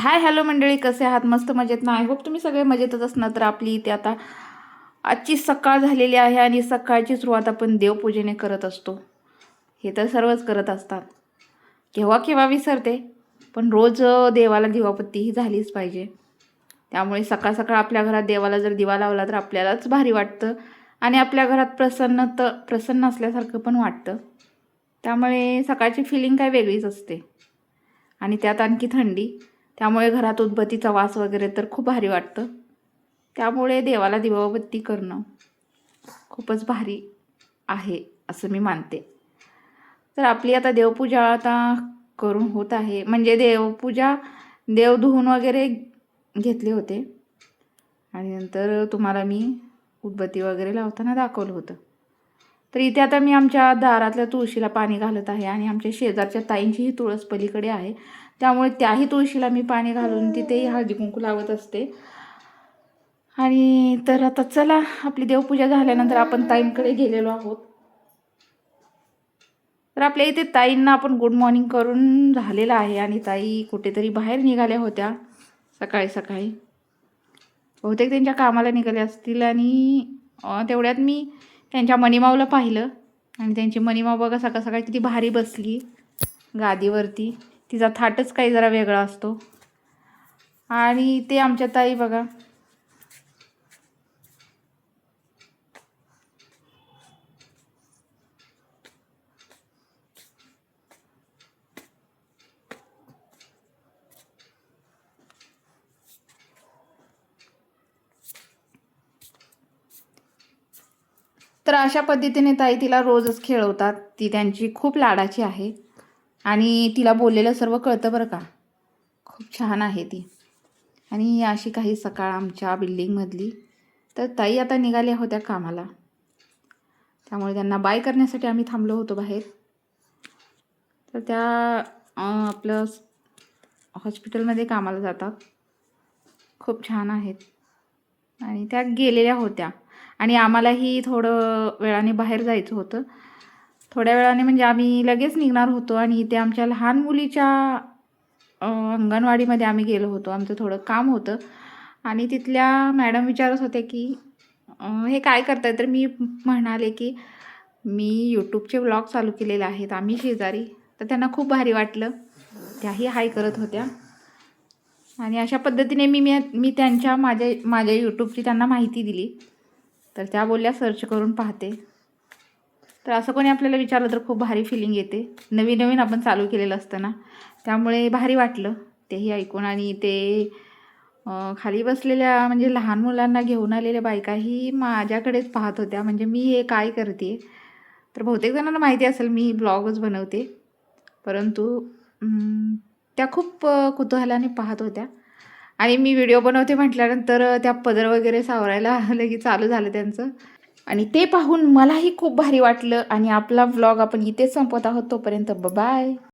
Hi hello मंडळी, कसे आहात? मस्त मजेत ना? आय होप तुम्ही सगळे मजेतच असणार. तर आपली इथे आता आजची सकाळ झालेली आहे आणि सकाळची सुरुवात आपण देवपूजेने करत असतो. हे तर सर्वच करत असतात. केव्हा केव्हा विसरते, पण रोज देवाला दिवाबत्ती ही झालीच पाहिजे. त्यामुळे सकाळ सकाळ आपल्या घरात देवाला जर दिवा लावला तर आपल्यालाच भारी वाटतं आणि आपल्या घरात प्रसन्न असल्यासारखं पण वाटतं. त्यामुळे सकाळची फिलिंग काय वेगळीच असते आणि त्यात आणखी थंडी, त्यामुळे घरात उदबत्तीचा वास वगैरे तर खूप भारी वाटतं. त्यामुळे देवाला दिवाबत्ती करणं खूपच भारी आहे असं मी मानते. तर आपली आता देवपूजा आता करून होत आहे. म्हणजे देवपूजा देव धुवून वगैरे घेतले होते आणि नंतर तुम्हाला मी उदबत्ती वगैरे लावताना दाखवलं होतं. तर इथे आता मी आमच्या दारातल्या तुळशीला पाणी घालत आहे आणि आमच्या शेजारच्या ताईंचीही तुळस पलीकडे आहे, त्यामुळे त्याही तुळशीला मी पाणी घालून तिथेही हळदी कुंकू लावत असते. आणि तर आता चला, आपली देवपूजा झाल्यानंतर आपण ताईंकडे गेलेलो आहोत. तर आपल्या इथे ताईंना आपण गुड मॉर्निंग करून झालेलं आहे आणि ताई कुठेतरी बाहेर निघाल्या होत्या सकाळी सकाळी. बहुतेक त्यांच्या कामाला निघाले असतील आणि तेवढ्यात मी त्यांच्या मणिमाऊला पाहिलं आणि त्यांची मणिमाऊ बघा सकाळ सकाळी किती भारी बसली गादीवरती. तिचा थाटच काही जरा वेगळा असतो. आणि ते आमच्या ताई बघा तर अशा पद्धतीने ताई तिला रोजच खेळवतात. ती त्यांची खूप लाडाची आहे आणि तिला बोललेलं सर्व कळतं बरं का. खूप छान आहे ती. आणि अशी काही सकाळ आमच्या बिल्डिंगमधली. तर ताई आता निघाल्या होत्या कामाला, त्यामुळे त्यांना बाय करण्यासाठी आम्ही थांबलो होतो बाहेर. तर त्या आपलं हॉस्पिटलमध्ये कामाला जातात. खूप छान आहेत आणि त्या गेलेल्या होत्या आणि आम्हालाही थोडं वेळाने बाहेर जायचं होतं. थोड्या वेळाने म्हणजे आम्ही लगेच निघणार होतो आणि इथे आमच्या लहान मुलीच्या अंगणवाडीमध्ये आम्ही गेलो होतो. आमचं थोडं काम होतं आणि तिथल्या मॅडम विचारत होते की हे काय करताय? तर मी म्हणाले की मी यूट्यूबचे व्लॉग चालू केलेले आहेत आम्ही शेजारी. तर त्यांना खूप भारी वाटलं, त्याही हाय करत होत्या. आणि अशा पद्धतीने मी त्यांच्या माझ्या यूट्यूबची त्यांना माहिती दिली. तर त्या बोलल्या सर्च करून पाहते. तर असं कोणी आपल्याला विचारलं तर खूप भारी फिलिंग येते. नवीन नवीन आपण चालू केलेलं असतं ना, त्यामुळे भारी वाटलं तेही ऐकून. आणि ते खाली बसलेल्या म्हणजे लहान मुलांना घेऊन आलेल्या बायकाही माझ्याकडेच पाहत होत्या, म्हणजे मी हे काय करते. तर बहुतेक जणांना माहिती असेल मी ब्लॉगच बनवते, परंतु त्या खूप कुतूहलाने पाहत होत्या. आणि मी व्हिडिओ बनवते म्हटल्यानंतर त्या पदर वगैरे सावरायला लगेच चालू झालं त्यांचं. आणि ते पाहून मलाही खूप भारी वाटलं. आणि आपला व्लॉग आपण इथेच संपवत आहोत. तोपर्यंत बाय.